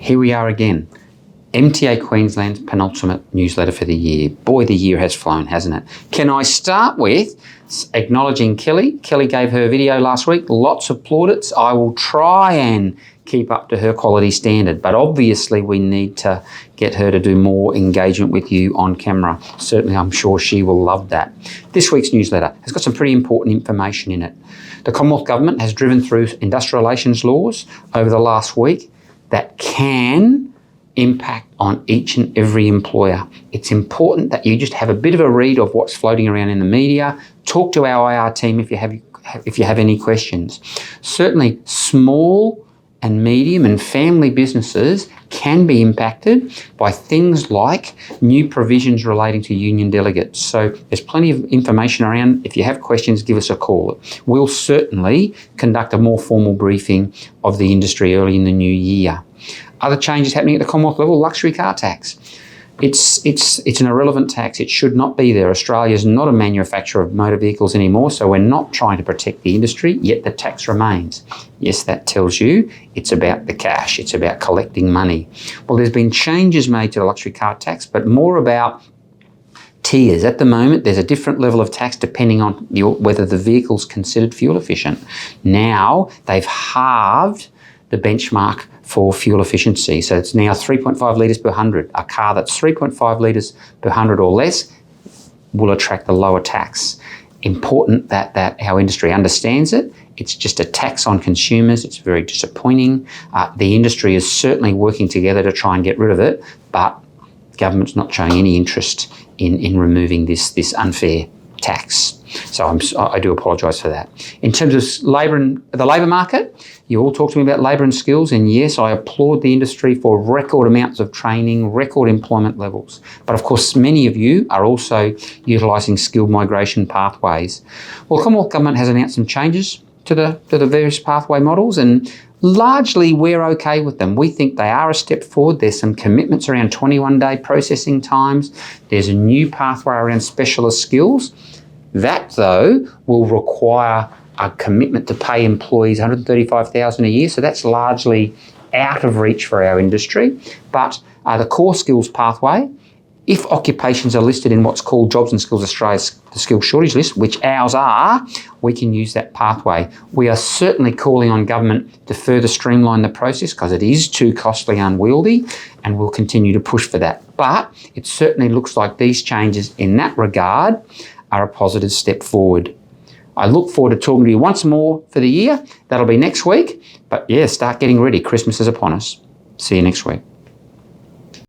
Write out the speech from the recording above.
Here we are again. MTA Queensland's penultimate newsletter for the year. Boy, the year has flown, hasn't it? Can I start with acknowledging Kelly? Kelly gave her video last week, lots of plaudits. I will try and keep up to her quality standard, but obviously we need to get her to do more engagement with you on camera. Certainly, I'm sure she will love that. This week's newsletter has got some pretty important information in it. The Commonwealth Government has driven through industrial relations laws over the last week that can impact on each and every employer. It's important that you just have a bit of a read of what's floating around in the media. Talk to our IR team if you have any questions. Certainly, small and medium and family businesses can be impacted by things like new provisions relating to union delegates. So there's plenty of information around. If you have questions, give us a call. We'll certainly conduct a more formal briefing of the industry early in the new year. Other changes happening at the Commonwealth level, luxury car tax. It's an irrelevant tax. It should not be there. Australia is not a manufacturer of motor vehicles anymore, so we're not trying to protect the industry, yet the tax remains. Yes, that tells you it's about the cash. It's about collecting money. Well, there's been changes made to the luxury car tax, but more about tiers. At the moment, there's a different level of tax depending on whether the vehicle's considered fuel efficient. Now, they've halved the benchmark for fuel efficiency. So it's now 3.5 litres per 100. A car that's 3.5 litres per 100 or less will attract the lower tax. Important that our industry understands it. It's just a tax on consumers. It's very disappointing. The industry is certainly working together to try and get rid of it, but government's not showing any interest in removing this unfair tax. So I do apologise for that. In terms of the labour market, you all talk to me about labour and skills, and yes, I applaud the industry for record amounts of training, record employment levels. But of course, many of you are also utilising skilled migration pathways. Well, the Commonwealth Government has announced some changes to the various pathway models, and largely we're okay with them. We think they are a step forward. There's some commitments around 21-day processing times. There's a new pathway around specialist skills. That, though, will require a commitment to pay employees $135,000 a year, so that's largely out of reach for our industry. But the core skills pathway, if occupations are listed in what's called Jobs and Skills Australia's the skills shortage list, which ours are, we can use that pathway. We are certainly calling on government to further streamline the process because it is too costly and unwieldy, and we'll continue to push for that. But it certainly looks like these changes in that regard are a positive step forward. I look forward to talking to you once more for the year. That'll be next week. But yeah, start getting ready. Christmas is upon us. See you next week.